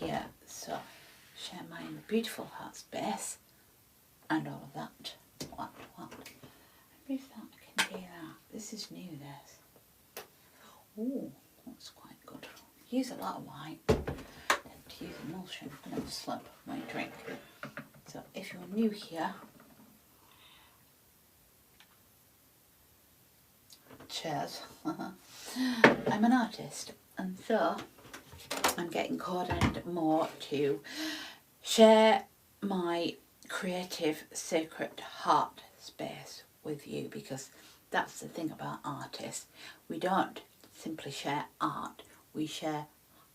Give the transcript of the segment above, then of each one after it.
here. So share my beautiful heart space and all of that. What? I wonder if that I can do that. This is new, this. Oh, that's quite good. Use a lot of white. Tend to use emulsion. I'm going to slip my drink. So if you're new here, cheers. I'm an artist, and so I'm getting coded more to share my creative sacred heart space with you, because that's the thing about artists. We don't simply share art, we share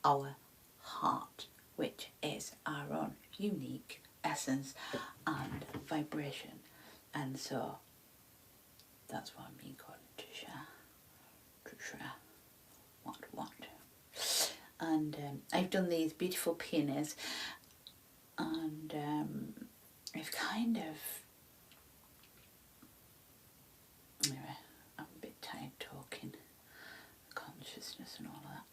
our heart, which is our own unique essence and vibration. And so that's what I'm being called to share. What? And I've done these beautiful peonies, and I've kind of, anyway, I'm a bit tired talking, consciousness and all that.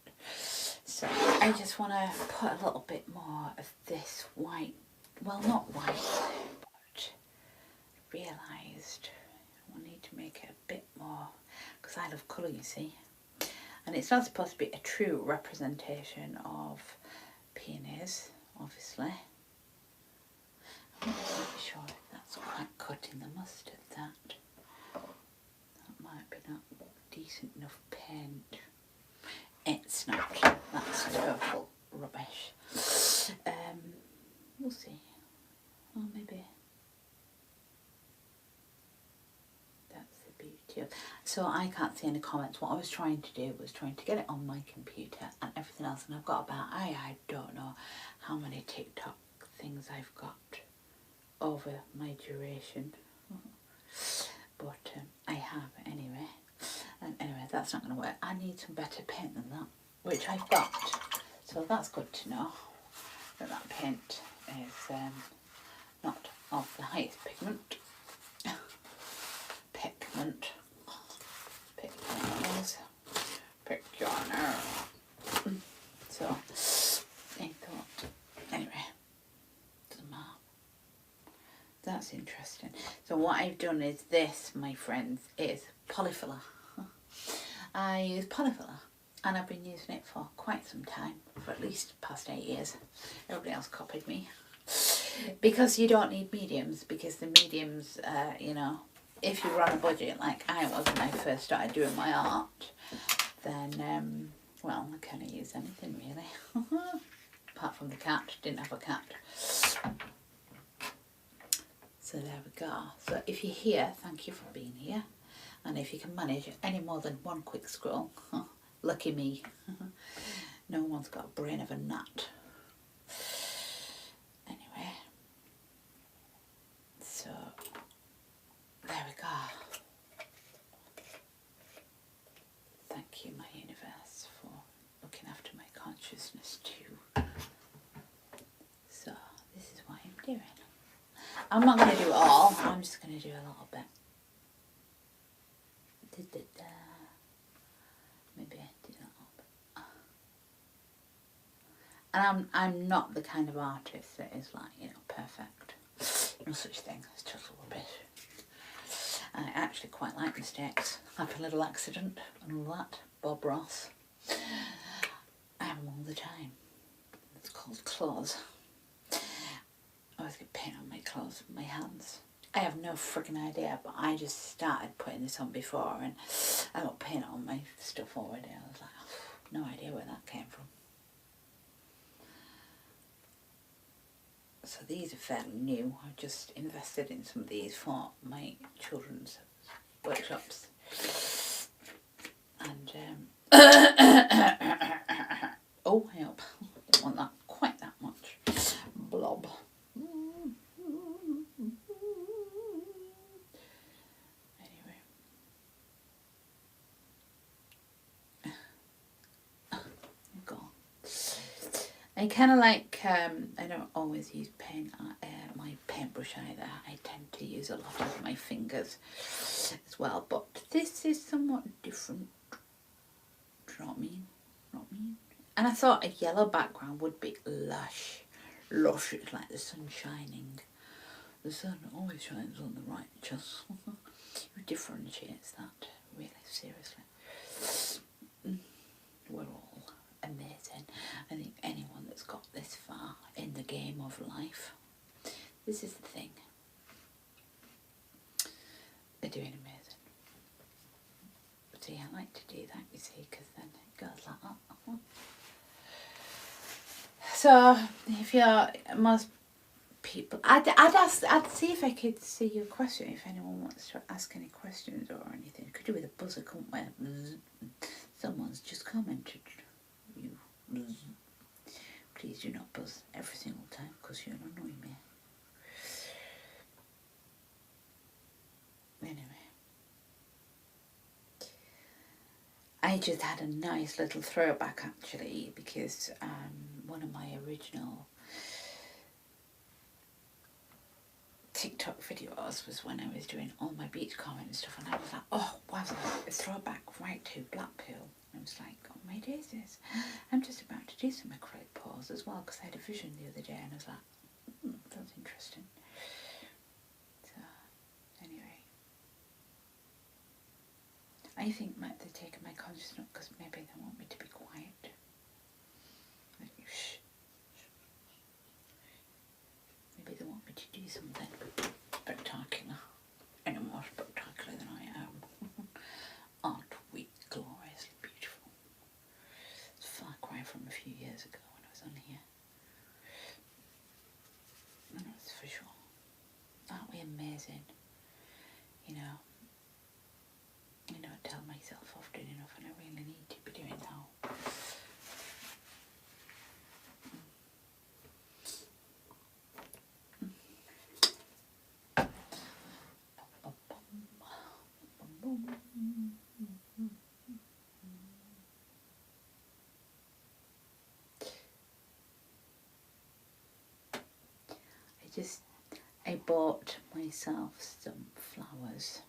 So I just want to put a little bit more of this white, well, not white, but realised I need to make it a bit more, because I love colour, you see. And it's not supposed to be a true representation of peonies, obviously. I'm not really sure if that's quite cutting the mustard, that. That might be not decent enough paint. It's not. That's total rubbish. We'll see. Or maybe. That's the beauty of. So I can't see any comments. What I was trying to do was trying to get it on my computer and everything else, and I've got about, I don't know how many TikTok things I've got over my duration, but I have anyway. And anyway, that's not going to work. I need some better paint than that, which I've got. So that's good to know that that paint is not of the highest pigment. Pick your nerve. So I thought, anyway, doesn't matter. That's interesting. So what I've done is this, my friends, is polyfiller. I use polyfiller, and I've been using it for quite some time, for at least the past 8 years. Everybody else copied me. Because you don't need mediums, because the mediums, you know, if you were on a budget like I was when I first started doing my art, then, well, I can't use anything really. Apart from the cat, didn't have a cat. So there we go. So if you're here, thank you for being here. And if you can manage any more than one quick scroll, lucky me. No one's got a brain of a gnat. Anyway, so there we go. Thank you, my universe, for looking after my consciousness too. So this is what I'm doing. I'm not going to do it all, I'm just going to do a little bit. Maybe do that a little bit. And I'm not the kind of artist that is like, you know, perfect. No such thing as total rubbish. I actually quite like mistakes. Like a little accident and all that. Bob Ross. I have them all the time. It's called claws. I always get paint on my clothes with my hands. I have no freaking idea, but I just started putting this on before and I got paint on my stuff already. I was like, oh, no idea where that came from. So these are fairly new. I just invested in some of these for my children's workshops. And, oh, help. Don't want that quite that much. Blob. I kind of like, I don't always use my paintbrush either. I tend to use a lot of my fingers as well, but this is somewhat different. Do you know what I mean? And I thought a yellow background would be lush. Lush, it's like the sun shining. The sun always shines on the righteous. Who differentiates that, really, seriously? We're all amazing. I think anyone that's got this far in the game of life, this is the thing. They're doing amazing. See, I like to do that, you see, because then it goes like that. So, if you're, most people, I'd see if I could see your question, if anyone wants to ask any questions or anything. Could do with a buzzer, couldn't we? Someone's just commented. You, please do not buzz every single time, because you'll annoy me. Anyway. I just had a nice little throwback actually, because one of my original TikTok videos was when I was doing all my beach comment and stuff, and I was like, oh wow, a throwback right to Blackpool. I was like, oh my daisies, I'm just about to do some acrylic pours as well, because I had a vision the other day and I was like, that's interesting. So anyway, I think they're taking my consciousness because maybe they want me to be quiet. Like, shh. Maybe they want me to do something spectacular, any more spectacular than I am. Aren't we gloriously beautiful? It's a far cry from a few years ago when I was on here. That's for sure. Aren't we amazing? You know, I tell myself often enough, and I really need to be doing now. I bought myself some flowers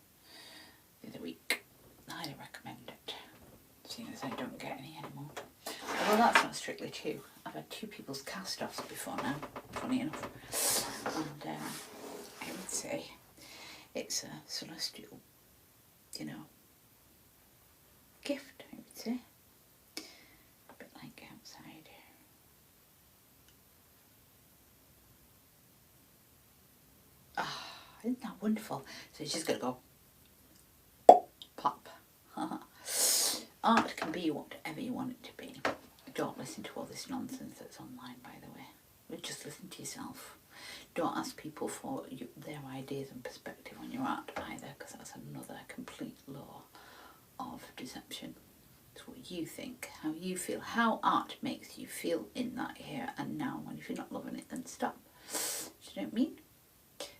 the other week. I highly recommend it, seeing as I don't get any anymore. Well, that's not strictly true. I've had 2 people's cast-offs before now, funny enough. And I would say it's a celestial, gift, I would say. A bit like outside. Ah, isn't that wonderful? So it's just going to go pop. Art can be whatever you want it to be. Don't listen to all this nonsense that's online, by the way. Just listen to yourself. Don't ask people for their ideas and perspective on your art either, because that's another complete law of deception. It's what you think, how you feel, how art makes you feel in that here and now. And if you're not loving it, then stop. Do you know what I mean?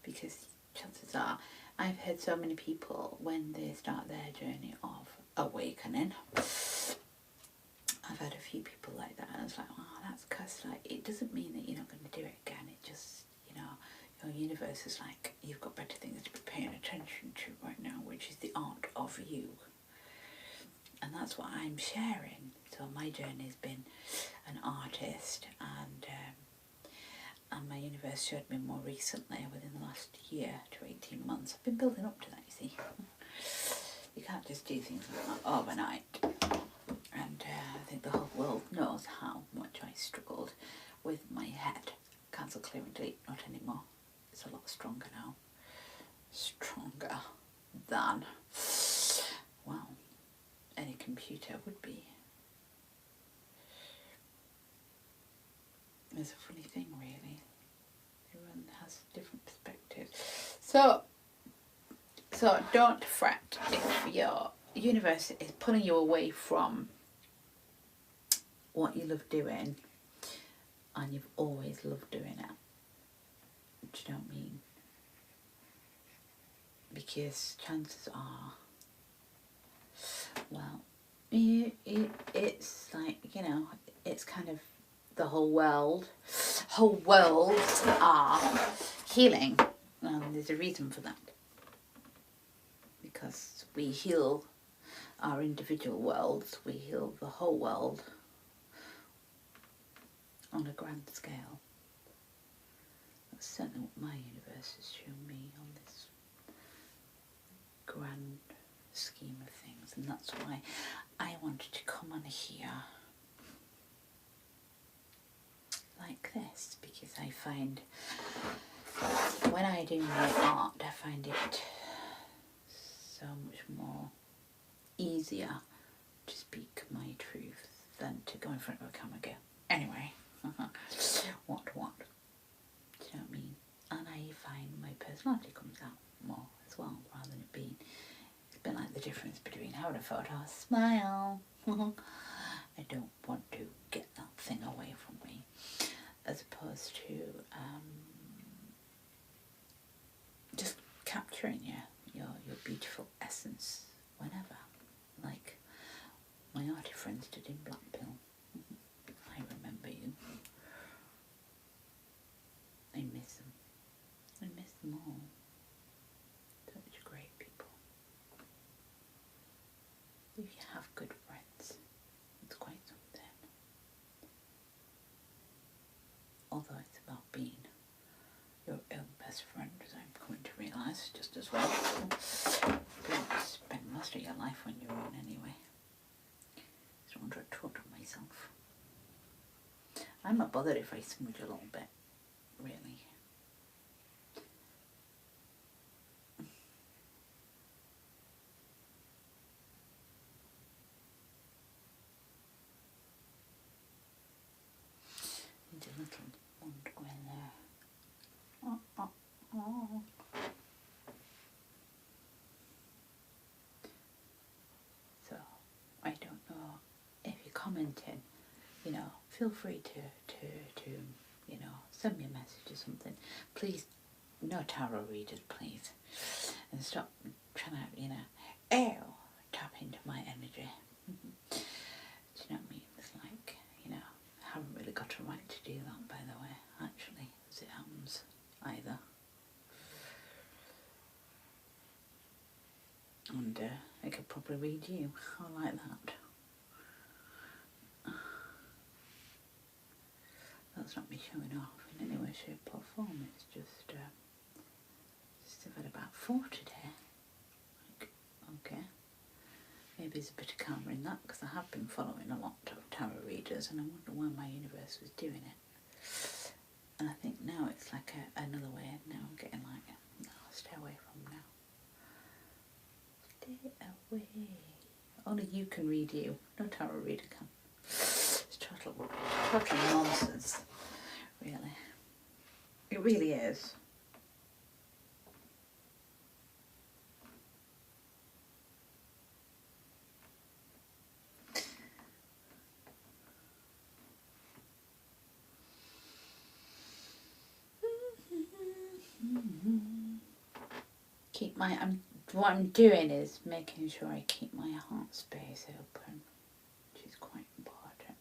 Because chances are, I've heard so many people when they start their journey of awakening. I've had a few people like that, and I was like, oh, that's because it doesn't mean that you're not going to do it again. It just, your universe is like, you've got better things to be paying attention to right now, which is the art of you. And that's what I'm sharing. So my journey has been an artist, and my universe showed me more recently, within the last year to 18 months. I've been building up to that, you see. You can't just do things like that overnight. And I think the whole world knows how much I struggled with my head. Cancel, clear and delete, not anymore. It's a lot stronger now. Stronger than, well, any computer would be. It's a funny thing, really. Everyone has different perspectives. So don't fret if your universe is pulling you away from what you love doing, and you've always loved doing it. Do you know what I mean? Because chances are, well, it's like, it's kind of the whole world are healing, and there's a reason for that. Because we heal our individual worlds, we heal the whole world on a grand scale. That's certainly what my universe has shown me on this grand scheme of things, and that's why I wanted to come on here like this, because I find when I do my art, I find it so much more easier to speak my truth than to go in front of a camera and go, anyway, what, do you know what I mean? And I find my personality comes out more as well, rather than it being, it's a bit like the difference between having a photo, smile, I don't want to get that thing away from me, as opposed to just capturing your beautiful essence whenever, like my arty friends did in Blackpool. I remember you. I miss them. I miss them all. Such great people. If you have good friends, it's quite something. Although it's about being your own best friend, as I'm coming to realise just as well. You spend most of your life on your own anyway. So I want to talk to myself. I'm not bothered if I smudge a little bit, really. Need a little one to go in there. Oh, oh, oh. So, I don't know if you're commenting, you know, feel free to you know, send me a message or something. Please, no tarot readers, please. And stop trying to, you know, tap into my energy. Do you know what I mean? It's like, you know, I haven't really got a right to do that, by the way, actually, as it happens, either. And I could probably read you. I like that. That's not me showing off in any way, shape or form. It's just I've had about 4 today. Like, okay. Maybe there's a bit of karma in that, because I have been following a lot of tarot readers, and I wonder why my universe was doing it. And I think now it's like another way. Now I'm getting like, no, stay away from now. Stay away. Only you can read you. No tarot reader can. It's total nonsense, really. It really is. What I'm doing is making sure I keep my heart space open, which is quite important.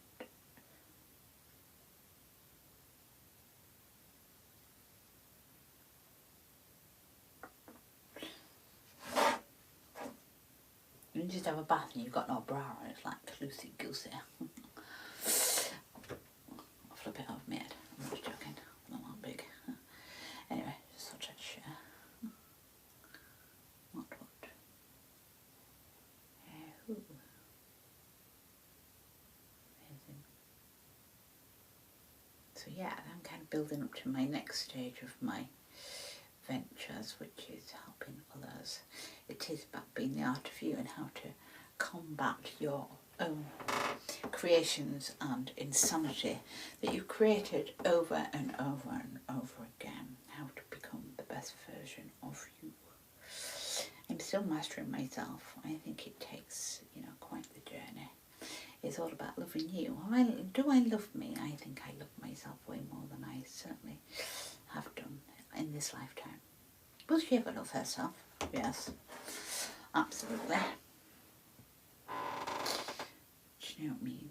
You just have a bath and you've got no bra on, it's like loosey goosey. I'll flip it off my head. I'm just joking. Not that big. Anyway, just thought I'd share. What? Ooh. Amazing. So yeah, I'm kind of building up to my next stage of my ventures, which is helping others. It is about being the art of you and how to combat your own creations and insanity that you've created over and over and over again. How to become the best version of you. I'm still mastering myself. I think it takes, you know, quite the journey. It's all about loving you. Do I love me? I think I love myself way more than I certainly have done in this lifetime. Will she ever love herself? Yes, absolutely. Do you know what I mean?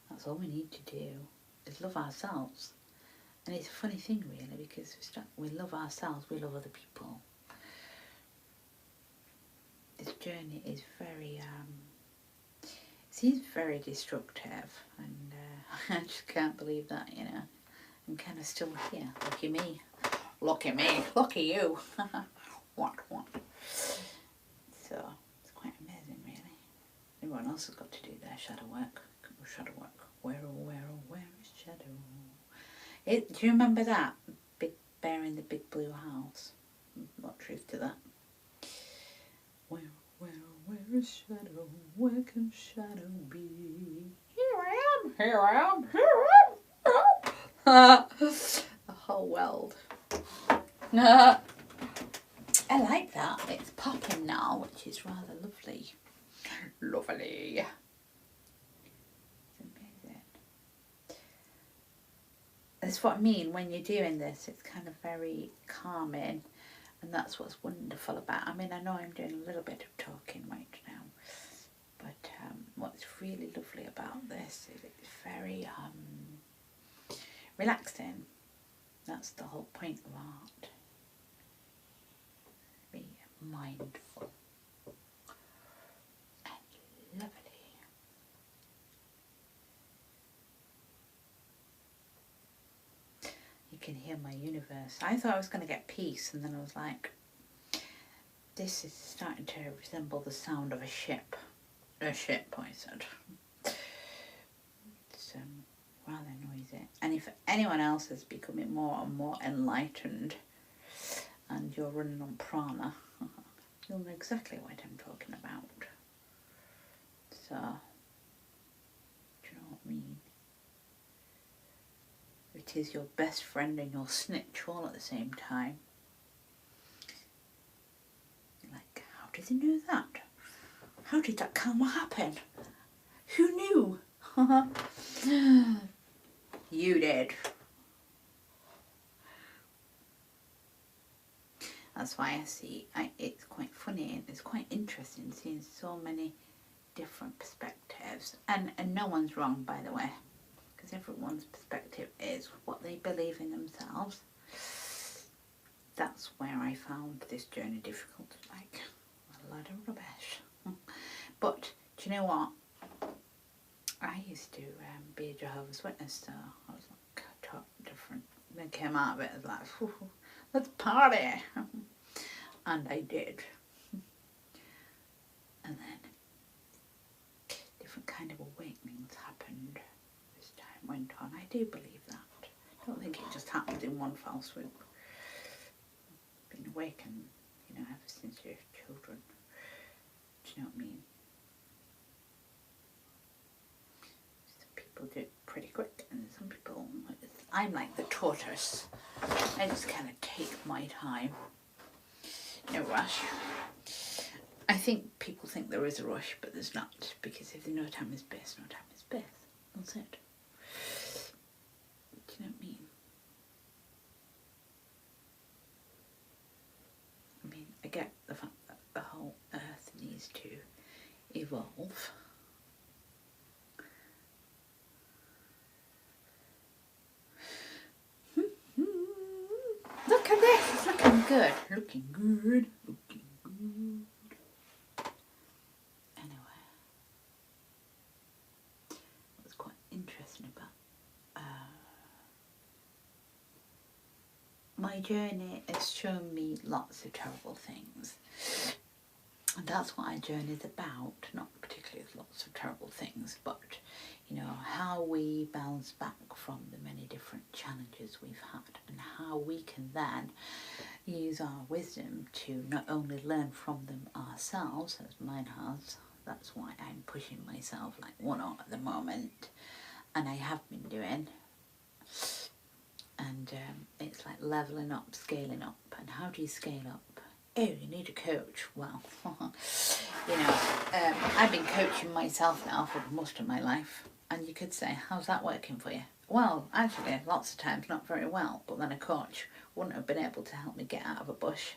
That's all we need to do, is love ourselves. And it's a funny thing, really, because we love ourselves, we love other people. This journey is very, it's he's very destructive, and I just can't believe that, you know. I'm kind of still here. Lucky me. Lucky me. Lucky you. What? So, it's quite amazing, really. Everyone else has got to do their shadow work. Shadow work. Where is shadow? Do you remember that? Big bear in the big blue house. What truth to that? Where is shadow? Where can shadow be? Here I am. The whole world. I like that. It's popping now, which is rather lovely. Lovely. It's amazing. That's what I mean when you're doing this. It's kind of very calming. And that's what's wonderful about. I mean, I know I'm doing a little bit of talking right now, but what's really lovely about this is it's very relaxing. That's the whole point of art. Be mindful and lovely. You can hear my universe. I thought I was going to get peace, and then I was like, this is starting to resemble the sound of a ship. A ship, I said. It's rather noisy. And if anyone else is becoming more and more enlightened, and you're running on prana, you'll know exactly what I'm talking about. So, do you know what I mean? It is your best friend and your snitch all at the same time. Like, how did they know that? How did that karma happen? Who knew? You did. That's why I see, it's quite funny and it's quite interesting seeing so many different perspectives. And no one's wrong, by the way. Because everyone's perspective is what they believe in themselves. That's where I found this journey difficult, like a lot of rubbish. But do you know what? I used to be a Jehovah's Witness, so I was like totally different. Then came out of it as like, let's party, and I did. And then different kind of awakenings happened. Went on. I do believe that. I don't think it just happened in one fell swoop. Been awakened, you know, ever since you're children. Do you know what I mean? Some people do it pretty quick, and some people, I'm like the tortoise. I just kind of take my time. No rush. I think people think there is a rush, but there's not, because if there's no time is best, no time is best. That's it. Do you know what I mean? I mean, I get the fact that the whole earth needs to evolve. Look at this, it's looking good. Looking good. Looking good. Anyway, what's quite interesting about my journey has shown me lots of terrible things, and that's what our journey is about. Not particularly lots of terrible things, but you know, how we bounce back from the many different challenges we've had, and how we can then use our wisdom to not only learn from them ourselves, as mine has. That's why I'm pushing myself like one on at the moment, and I have been doing. And it's like leveling up, scaling up. And how do you scale up? Oh, you need a coach. Well, you know, I've been coaching myself now for most of my life. And you could say, how's that working for you? Well, actually, lots of times not very well. But then a coach wouldn't have been able to help me get out of a bush.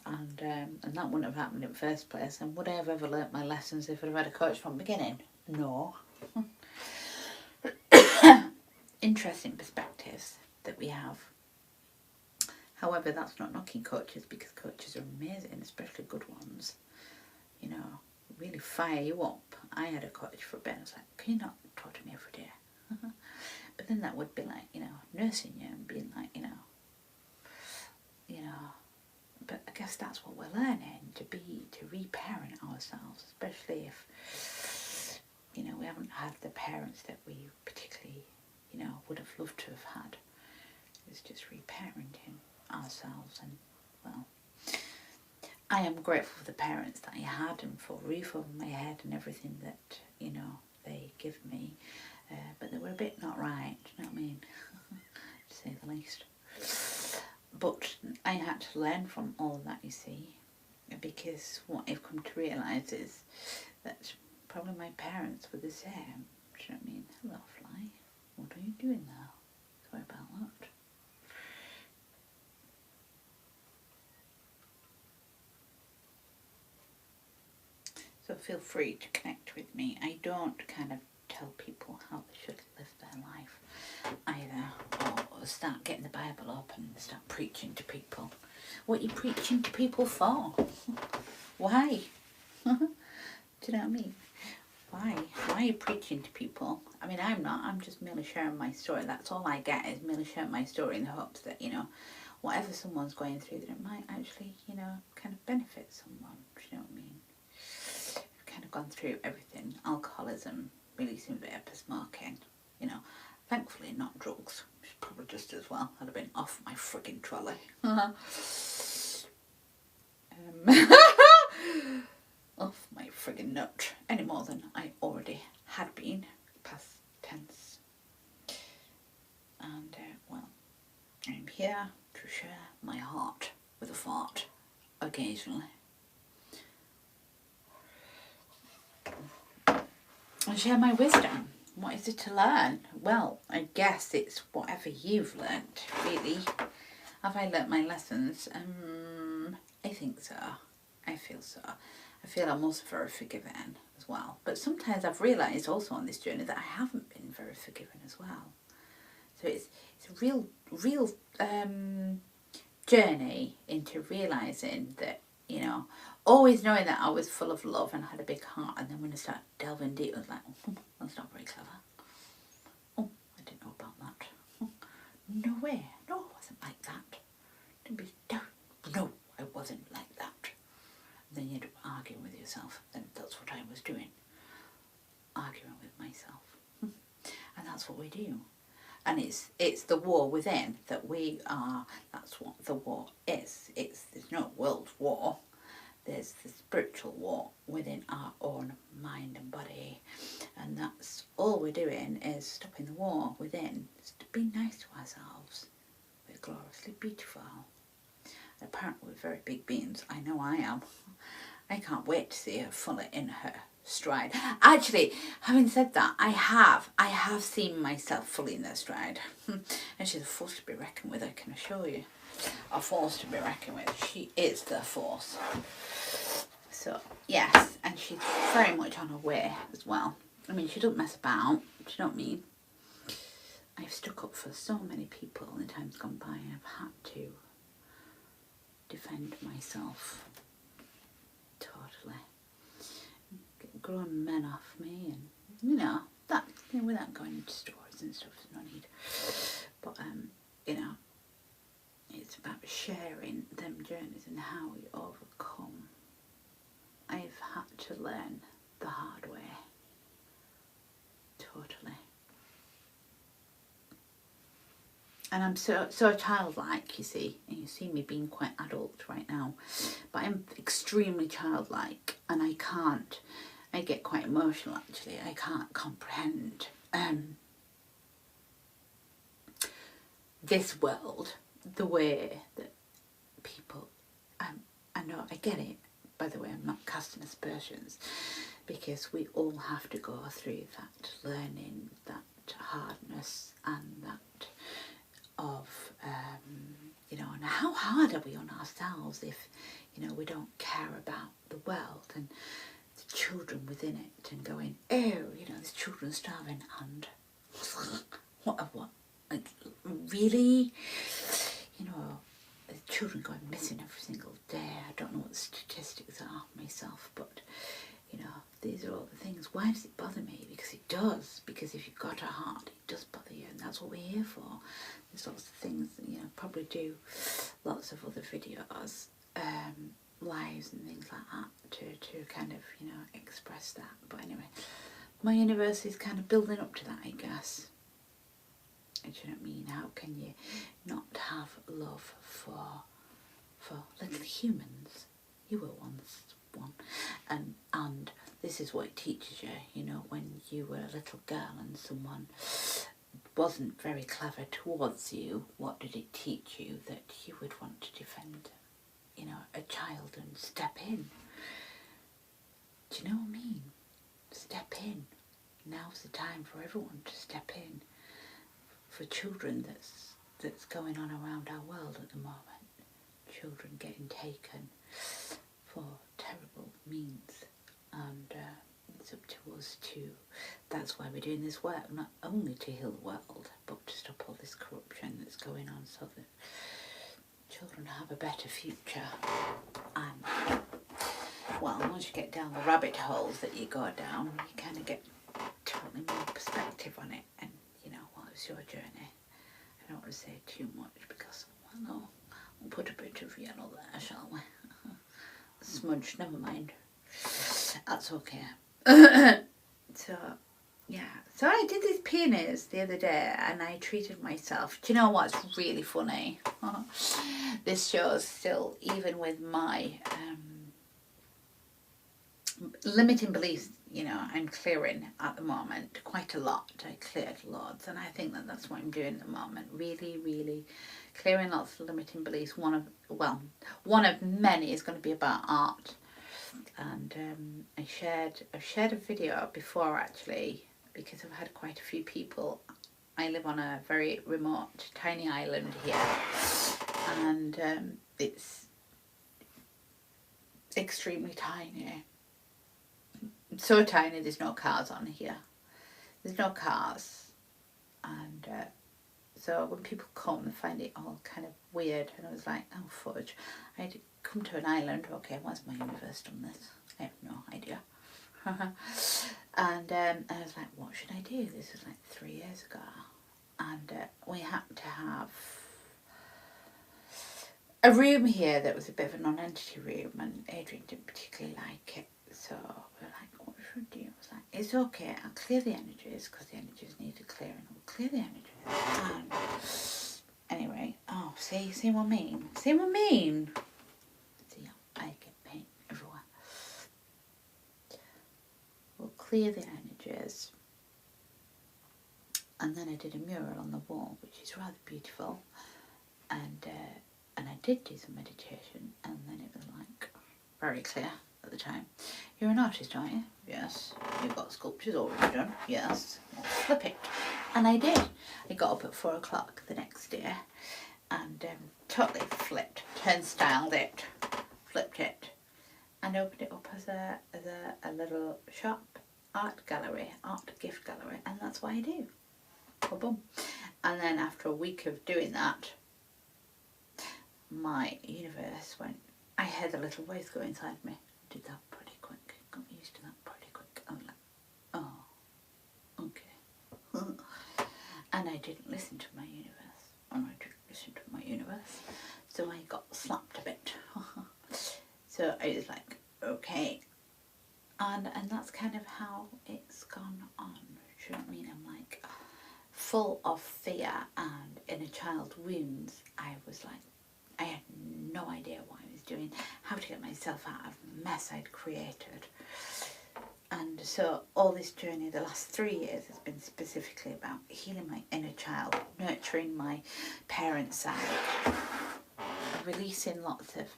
And that wouldn't have happened in the first place. And would I have ever learnt my lessons if I'd have had a coach from the beginning? No. Interesting perspectives that we have. However, that's not knocking coaches, because coaches are amazing, especially good ones. You know, really fire you up I had a cottage for a bit. I was like, can you not talk to me every day? But then that would be like, you know, nursing you and being like, you know, but I guess that's what we're learning, to reparent ourselves, especially if, you know, we haven't had the parents that we particularly, you know, would have loved to have had. It's just reparenting ourselves. And, well, I am grateful for the parents that I had and for a roof over my head and everything that, you know, they give me. But they were a bit not right, do you know what I mean? To say the least. But I had to learn from all that, you see, because what I've come to realise is that probably my parents were the same. Do you know what I mean? Hello, fly. What are you doing now? Sorry about that. So feel free to connect with me. I don't kind of tell people how they should live their life either, or start getting the Bible up and start preaching to people. What are you preaching to people for? Why? Do you know what I mean? Why are you preaching to people? I mean, I'm not. I'm just merely sharing my story. That's all I get, is merely sharing my story in the hopes that, you know, whatever someone's going through, that it might actually, you know, kind of benefit someone. Do you know what I mean? I've kind of gone through everything. Alcoholism, releasing vapour, smoking, you know. Thankfully not drugs, which is probably just as well. I'd have been off my frigging trolley. Off my frigging nut. Any more than I already had been, past tense. And, well, I'm here to share my heart with a fart, occasionally. And share my wisdom. What is it to learn? Well, I guess it's whatever you've learnt, really. Have I learnt my lessons? I think so. I feel so. I feel I'm also very forgiving as well. But sometimes I've realised also on this journey that I haven't been very forgiving as well. So it's a real journey into realising that, you know, always knowing that I was full of love and had a big heart, and then when I start delving deep, I was like, oh, that's not very clever. Oh, I didn't know about that. Oh, no way. No, I wasn't like that. No, I wasn't like that. And then you end up arguing with yourself. And that's what I was doing. Arguing with myself. And that's what we do. And it's the war within that we are. That's what the war is. There's no world war. There's the spiritual war within our own mind and body. And that's all we're doing, is stopping the war within. It's to be nice to ourselves. We're gloriously beautiful. And apparently we're very big beings. I know I am. I can't wait to see her fully in her stride. Actually, having said that, I have seen myself fully in her stride. And she's a force to be reckoned with, I can assure you. A force to be reckoned with. She is the force. So, yes, and she's very much on her way as well. I mean, she doesn't mess about, do you know what I mean? I've stuck up for so many people in times gone by. I've had to defend myself totally. Get grown men off me, and, you know, that, you know, without going into stories and stuff, there's no need. But, you know, it's about sharing them journeys and how we overcome. I've had to learn the hard way. Totally. And I'm so childlike, you see. And you see me being quite adult right now. But I'm extremely childlike, and I get quite emotional actually. I can't comprehend this world the way that people, I know, I get it, by the way, I'm not casting aspersions, because we all have to go through that learning, that hardness, and that of, you know, and how hard are we on ourselves if, you know, we don't care about the world and the children within it, and going, oh, you know, there's children starving, and what, like, really? You know, there's children going missing every single day. I don't know what the statistics are myself, but, you know, these are all the things. Why does it bother me? Because it does. Because if you've got a heart, it does bother you, and that's what we're here for. There's lots of things, you know, probably do lots of other videos, lives and things like that to kind of, you know, express that. But anyway, my universe is kind of building up to that, I guess. Do you know what I mean? How can you not have love for little humans? You were once one, and this is what it teaches you. You know, when you were a little girl and someone wasn't very clever towards you, what did it teach you? That you would want to defend, you know, a child and step in. Do you know what I mean? Step in. Now's the time for everyone to step in. For children that's going on around our world at the moment. Children getting taken for terrible means, and it's up to us to, that's why we're doing this work, not only to heal the world, but to stop all this corruption that's going on, so that children have a better future. And well, once you get down the rabbit holes that you go down, you kind of get totally more perspective on it, and you know, what was your journey? I don't want to say too much because, well, we'll put a bit of yellow there, shall we? Smudge, never mind. That's okay. So, yeah. So I did these peonies the other day and I treated myself. Do you know what's really funny? This shows still, even with my limiting beliefs, you know, I'm clearing at the moment quite a lot. I cleared loads, and I think that that's what I'm doing at the moment. Really, really clearing lots of limiting beliefs. One of many is going to be about art, and I've shared a video before actually, because I've had quite a few people. I live on a very remote, tiny island here, and it's extremely tiny. So tiny, there's no cars on here. There's no cars, and so when people come, they find it all kind of weird. And I was like, oh fudge! I had to come to an island. Okay, why's my universe done this? I have no idea. And I was like, what should I do? This was like 3 years ago, and we happened to have a room here that was a bit of a non-entity room, and Adrian didn't particularly like it. So we're like, what should we do? I was like, it's okay, I'll clear the energies, because the energies needed clearing. We'll clear the energies. And anyway, oh, see what I mean? See what I mean? See, I get paint everywhere. We'll clear the energies. And then I did a mural on the wall, which is rather beautiful. And I did do some meditation, and then it was like very clear at the time. You're an artist, aren't you? Yes. You've got sculptures already done? Yes. Flip it. And I did. I got up at 4 o'clock the next day and totally turnstyled it, flipped it, and opened it up as a little shop, art gallery, art gift gallery, and that's what I do. Boom. And then after a week of doing that, my universe went, I heard a little voice go inside me. Did that pretty quick. Got used to that pretty quick. I'm like, oh, okay. And I didn't listen to my universe. So I got slapped a bit. So I was like, okay. And that's kind of how it's gone on. Do you know what I mean? I'm like, full of fear and inner child wounds. I was like, I had no idea what I was doing, how to get myself out of the mess I'd created. And so all this journey, the last 3 years, has been specifically about healing my inner child, nurturing my parent side, releasing lots of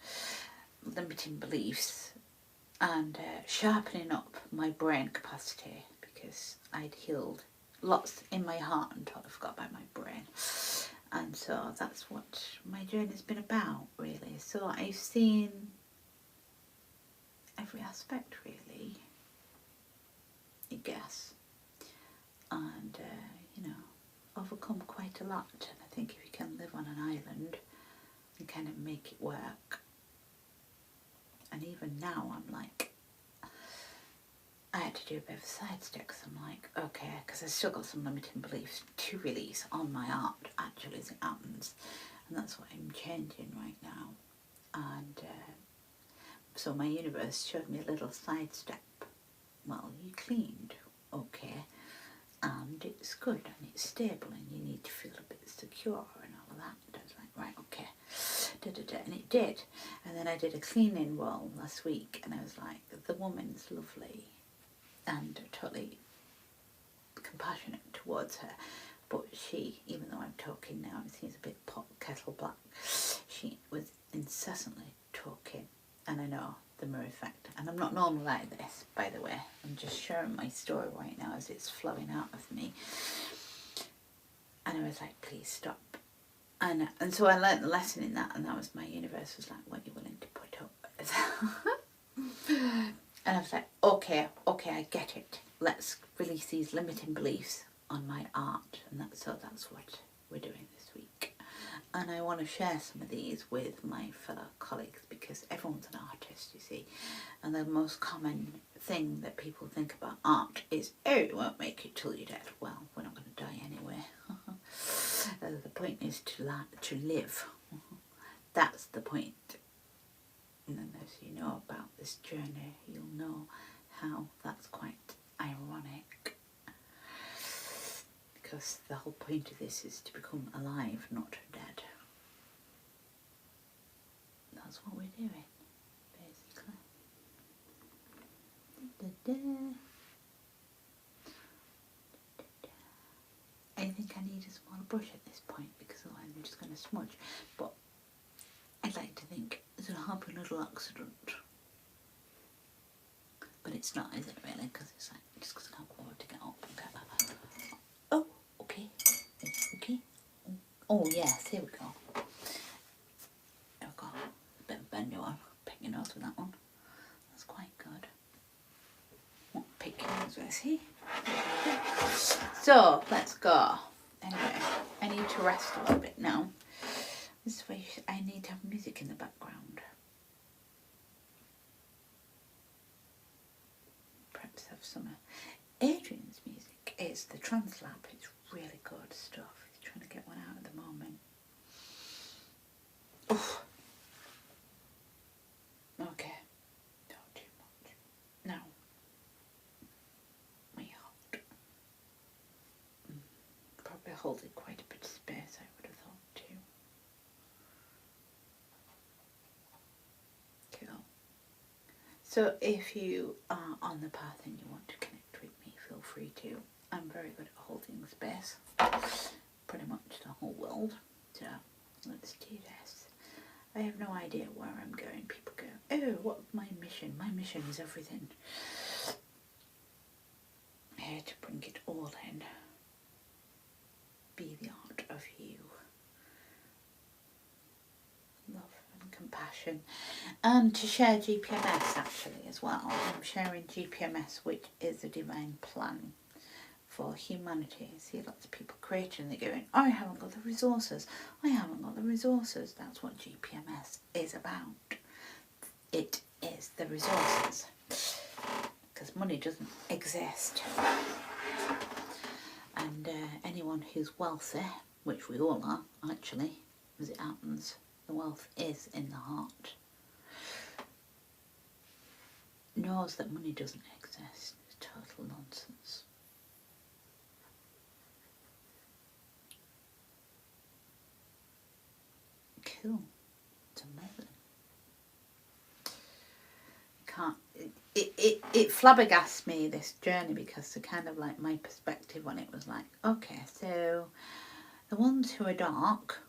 limiting beliefs, and sharpening up my brain capacity, because I'd healed lots in my heart and totally forgot about my brain. And so that's what my journey's been about, really. So I've seen every aspect, really, I guess. And, you know, overcome quite a lot. And I think if you can live on an island and kind of make it work. And even now I'm like, had to do a bit of a side step because I'm like, okay, because I've still got some limiting beliefs to release on my art, actually, as it happens. And that's what I'm changing right now. And so my universe showed me a little side step. Well, you cleaned, okay, and it's good and it's stable and you need to feel a bit secure and all of that. And I was like, right, okay, and it did. And then I did a cleaning roll last week and I was like, the woman's lovely and totally compassionate towards her. But she, even though I'm talking now, it seems a bit pot kettle black, she was incessantly talking. And I know the mirror effect. And I'm not normal like this, by the way. I'm just sharing my story right now as it's flowing out of me. And I was like, please stop. And so I learnt the lesson in that, and that was my universe was like, what are you willing to put up with? And I was like, okay, I get it. Let's release these limiting beliefs on my art. And that's what we're doing this week. And I want to share some of these with my fellow colleagues because everyone's an artist, you see. And the most common thing that people think about art is, oh, it won't make it till you're dead. Well, we're not going to die anyway. The point is to live. That's the point. And then as you know about this journey, you'll know how that's quite ironic. Because the whole point of this is to become alive, not dead. That's what we're doing, basically. I think I need a smaller brush at this point because otherwise I'm just going to smudge. But I'd like to think it's a happy little accident. But it's not, is it really? Because it's like, just because I can't go to get up and get that. Oh, okay. Okay. Oh, yes, here we go. I've got a bit of bend on. Pick your nose with that one. That's quite good. What pick your nose with, see? So, let's go. Anyway, I need to rest a little bit now. This is why I need to have music in the background. Perhaps have some Adrian's music. It's the Trance Lab. It's really good stuff. He's trying to get one out at the moment. Oof. Okay. Not too much. Now. My heart. Probably holding quite a bit of space, I would have thought too. Cool. So if you are on the path and you want to connect with me, feel free to. I'm very good at holding space. Pretty much the whole world. So let's do this. I have no idea where I'm going. People go, oh, what's my mission? My mission is everything. Here to bring it all in. Be the art of you. Love and compassion. And to share GPMS actually as well. I'm sharing GPMS, which is a divine plan for humanity. I see lots of people creating and they're going, I haven't got the resources. I haven't got the resources. That's what GPMS is about. It is the resources. Because money doesn't exist. And anyone who's wealthy, which we all are actually, as it happens, the wealth is in the heart, knows that money doesn't exist. It's total nonsense. Cool. It's amazing. It flabbergasts me, this journey, because the kind of like my perspective on it was like, okay, so the ones who are dark,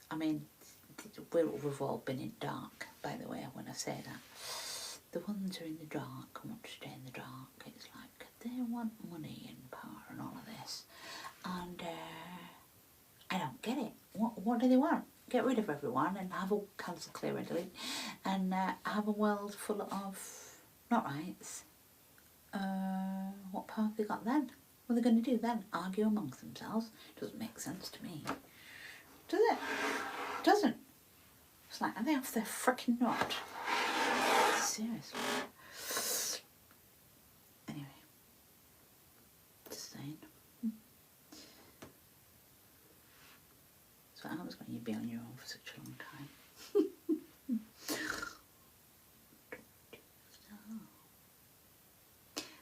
I mean, we've all been in dark, by the way, when I say that. The ones who are in the dark and want to stay in the dark, it's like they want money and power and all of this. And I don't get it. What do they want? Get rid of everyone and have a cancel, clear and delete and have a world full of not rights. What power have they got then? What are they going to do then? Argue amongst themselves? Doesn't make sense to me. Does it? Doesn't. It's like, are they off their frickin' nut? Seriously. Anyway, be on your own for such a long time.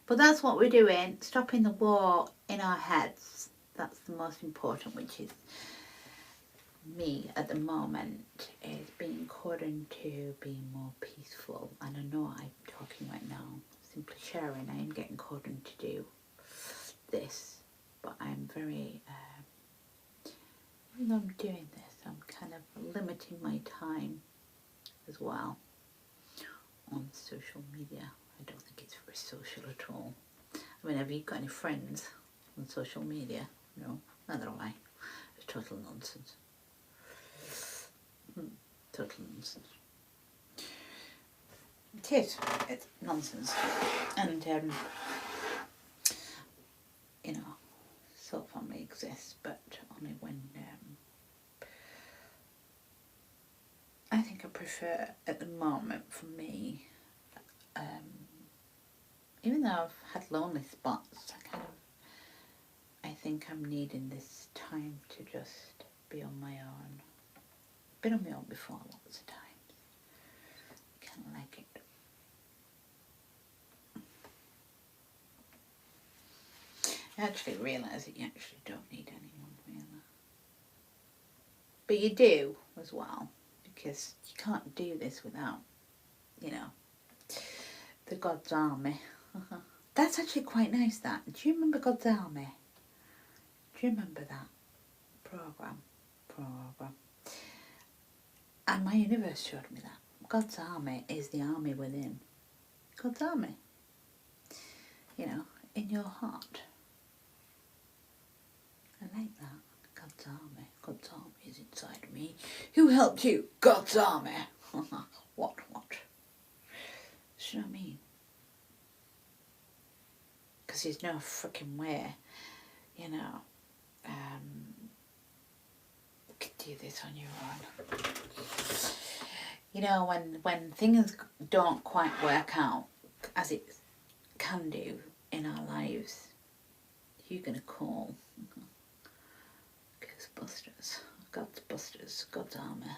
But that's what we're doing, stopping the war in our heads. That's the most important, which is me at the moment, is being according to being more peaceful. And I know I'm talking right now, simply sharing, I am getting according to do this, but I'm very, even though I'm doing this, I'm kind of limiting my time as well on social media. I don't think it's very social at all. I mean, have you got any friends on social media? No, neither have I. It's total nonsense. Total nonsense. It is. It's nonsense. And, you know, soul family exists, but only when, I think I prefer, at the moment, for me, even though I've had lonely spots, I think I'm needing this time to just be on my own. Been on my own before lots of times. Kind of like it. I actually realise that you actually don't need anyone, really. But you do, as well, because you can't do this without, you know, the God's Army. That's actually quite nice, that. Do you remember God's Army? Do you remember that programme? And my universe showed me that. God's Army is the army within. God's Army. You know, in your heart. I like that. God's Army. God's Army is inside me. Who helped you? God's Army. What? Do you know what I mean? Because there's no freaking way, you know, you could do this on your own. You know, when things don't quite work out as it can do in our lives, you're going to call Ghostbusters, God's Busters, God's Army.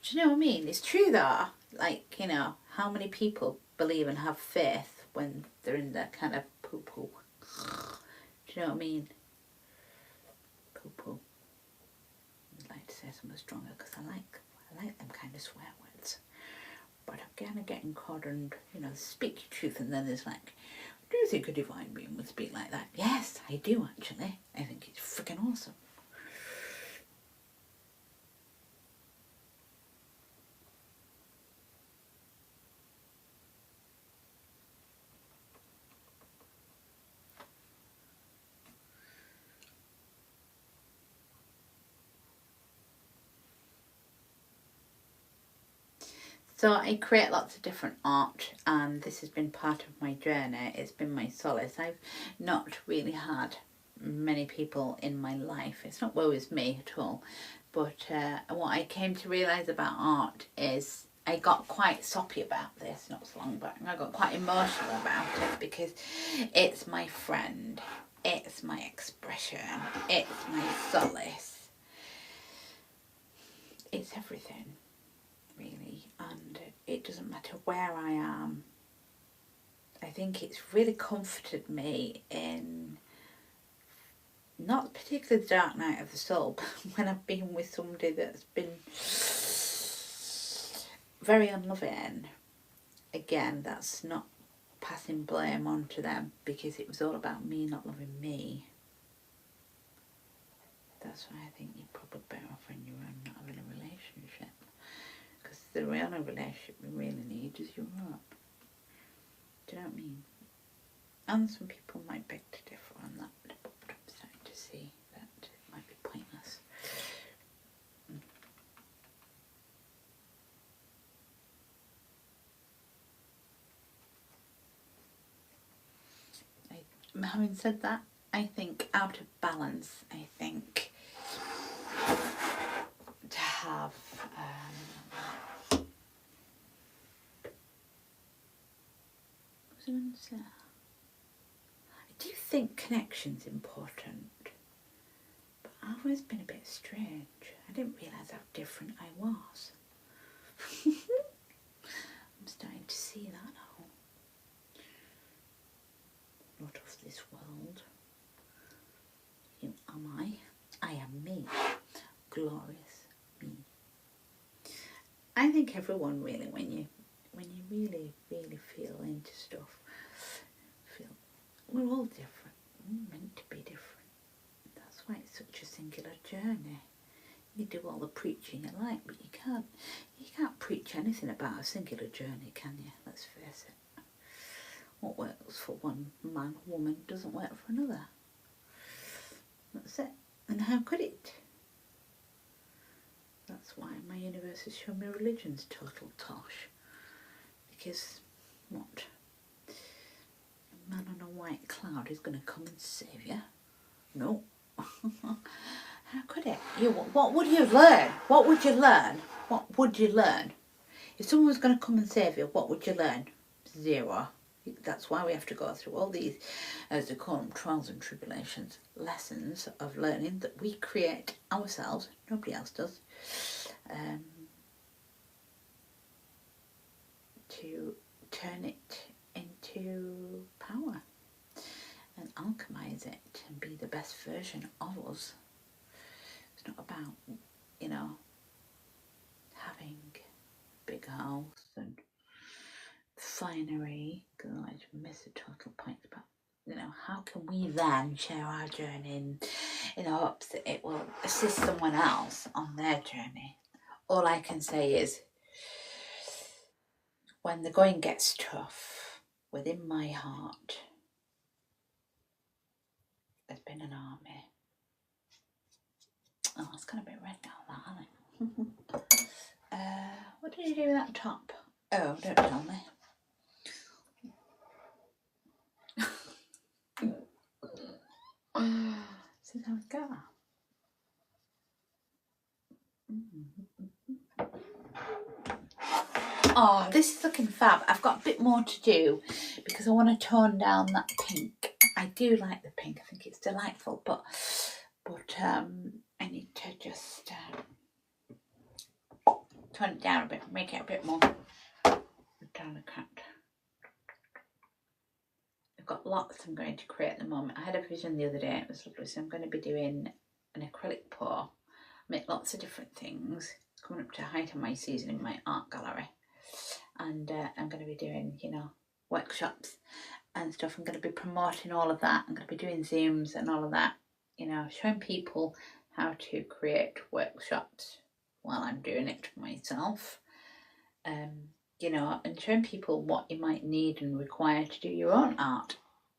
Do you know what I mean? It's true though. Like, you know, how many people believe and have faith when they're in that kind of poo-poo? Do you know what I mean? Poo-poo. I'd like to say something stronger because I like them kind of swear words. But I'm kind of getting caught and, you know, speak your truth, and then there's like, do you think a divine being would speak like that? Yes, I do actually. I think it's freaking awesome. So I create lots of different art, and this has been part of my journey. It's been my solace. I've not really had many people in my life. It's not woe is me at all. But what I came to realise about art is I got quite soppy about this not so long back. I got quite emotional about it because it's my friend. It's my expression. It's my solace. It's everything, really, and it doesn't matter where I am. I think it's really comforted me in not particularly the dark night of the soul, but when I've been with somebody that's been very unloving. Again, that's not passing blame on to them, because it was all about me not loving me. That's why I think you're probably better off when you're not having a relationship. Because the only relationship we really need is your heart. Do you know what I mean? And some people might beg to differ on that, but I'm starting to see that it might be pointless. Having said that, I think out of balance, I think to have what was I going to say? I do think connection's important, but I've always been a bit strange. I didn't realise how different I was. I'm starting to see that now. Not of this world. Who am I? I am me. Glorious me. I think everyone really, when you really feel into stuff, we're all different. We're meant to be different. That's why it's such a singular journey. You do all the preaching you like, but you can't preach anything about a singular journey, can you? Let's face it. What works for one man or woman doesn't work for another. That's it. And how could it? That's why my universe has shown me religion's total tosh. Because, what? A man on a white cloud is going to come and save you? No. How could it? What would you learn? What would you learn? What would you learn? If someone was going to come and save you, what would you learn? Zero. That's why we have to go through all these, as they call them, trials and tribulations, lessons of learning that we create ourselves, nobody else does, to turn it into power and alchemize it and be the best version of us. It's not about, having a big house and finery, because I just miss the total point. But how can we then share our journey in hopes that it will assist someone else on their journey? All I can say is, when the going gets tough, within my heart there's been an army. Oh, it's got a bit red now, that, hasn't it? What did you do with that top? Oh, don't tell me. See how it goes. Oh, this is looking fab. I've got a bit more to do because I want to tone down that pink. I do like the pink. I think it's delightful, but I need to just tone it down a bit, make it a bit more down the cut. I've got lots I'm going to create at the moment. I had a vision the other day, it was lovely, so I'm going to be doing an acrylic pour, make lots of different things, coming up to height of my season in my art gallery, and I'm going to be doing, workshops and stuff. I'm going to be promoting all of that. I'm going to be doing Zooms and all of that, showing people how to create workshops while I'm doing it myself, and showing people what you might need and require to do your own art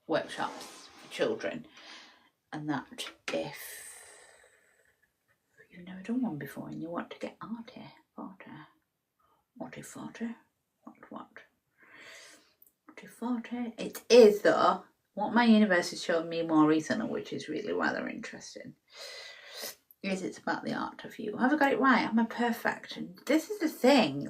workshops for children. And that if you've never done one before and you want to get arty, it is, though, what my universe has shown me more recently, which is really rather interesting, is it's about the art of you. Have I got it right? Am I perfect? And this is the thing,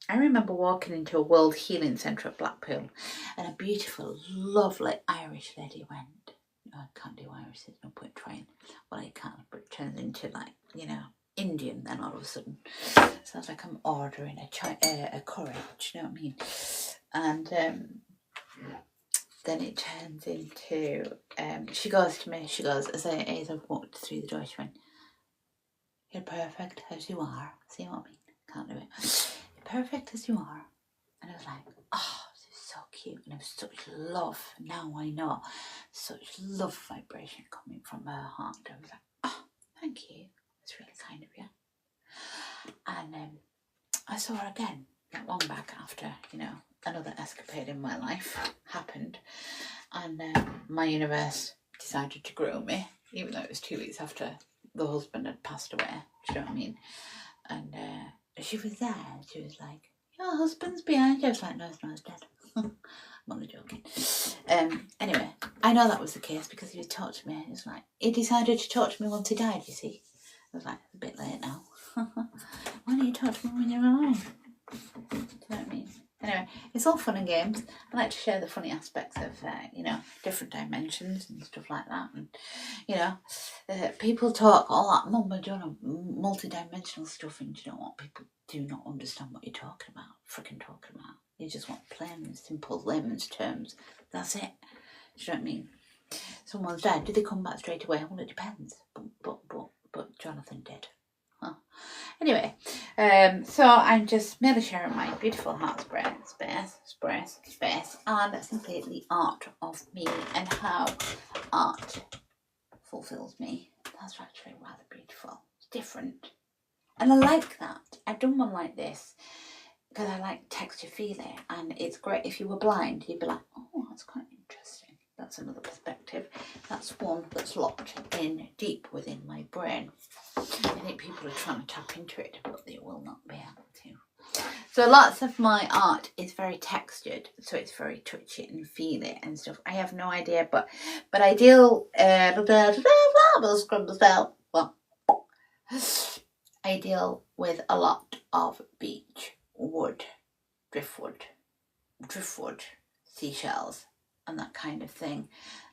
I remember walking into a World Healing Centre at Blackpool, and a beautiful, lovely Irish lady went, I can't do Irish, there's no point trying. Well, I can, but it turns into Indian then all of a sudden. Sounds like I'm ordering a curry, do you know what I mean? And then it turns into, she goes to me, as I walked through the door, she went, "You're perfect as you are." See what I mean? Can't do it. "You're perfect as you are." And I was like, oh, this is so cute. And it was such love. Now I know. Such love vibration coming from her heart. I was like, oh, thank you. It's really kind of you. And I saw her again, not long back after, another escapade in my life happened. And my universe decided to grow me, even though it was 2 weeks after the husband had passed away. Do you know what I mean? And she was there, and she was like, "Your husband's behind you." I was like, "No, it's not, he's dead." I'm only joking. Anyway, I know that was the case because he would talk to me. It's like, he decided to talk to me once he died, you see. I was like, "It's a bit late now." Why don't you talk to me when you're alive? Do you know what I mean? Anyway, it's all fun and games. I like to share the funny aspects of, different dimensions and stuff like that. And, People talk all that mumbo jumbo, multi-dimensional stuff, and you know what? People do not understand what you're talking about. Freaking talking about. You just want plain, simple layman's terms. That's it. Do you know what I mean? Someone's died. Do they come back straight away? Well, it depends. But Jonathan did. Huh. Anyway, so I'm just merely sharing my beautiful heart space, and simply the art of me and how art fulfills me. That's actually rather beautiful. It's different. And I like that. I've done one like this because I like texture feeling, and it's great. If you were blind, you'd be like, oh, that's quite interesting. That's another perspective. That's one that's locked in deep within my brain. I think people are trying to tap into it, but they will not be able to. So lots of my art is very textured, so it's very touchy and feel it and stuff. I have no idea, but I deal I deal with a lot of beach, wood, driftwood, seashells, and that kind of thing,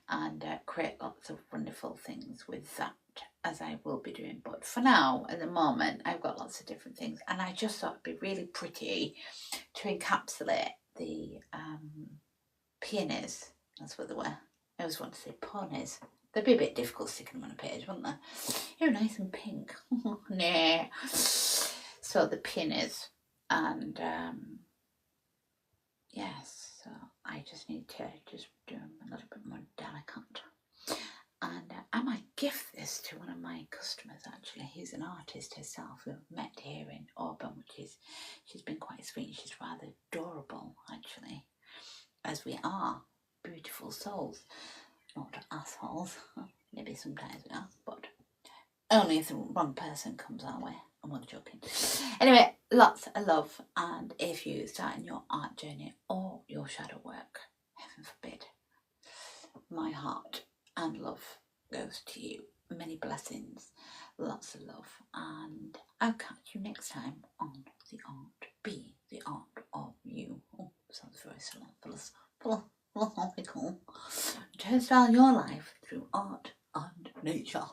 and create lots of wonderful things with that, as I will be doing. But for now, at the moment, I've got lots of different things, and I just thought it'd be really pretty to encapsulate the peonies. That's what they were. I always want to say ponies. They'd be a bit difficult sticking them on a page, wouldn't they? Oh, nice and pink. Nah. So the peonies, and yes, so I just need to just do them a little bit more delicate. And I might gift this to one of my customers, actually. He's an artist herself who I've met here in Auburn, she's been quite sweet. She's rather adorable, actually, as we are. Beautiful souls, not assholes. Maybe sometimes we are, but only if the wrong person comes our way. I'm not joking. Anyway, lots of love, and if you start in your art journey or your shadow work, heaven forbid, my heart and love goes to you. Many blessings, lots of love, and I'll catch you next time on The Art. Be the art of you. Oh, sounds very philosophical. Turnstyle your life through art and nature.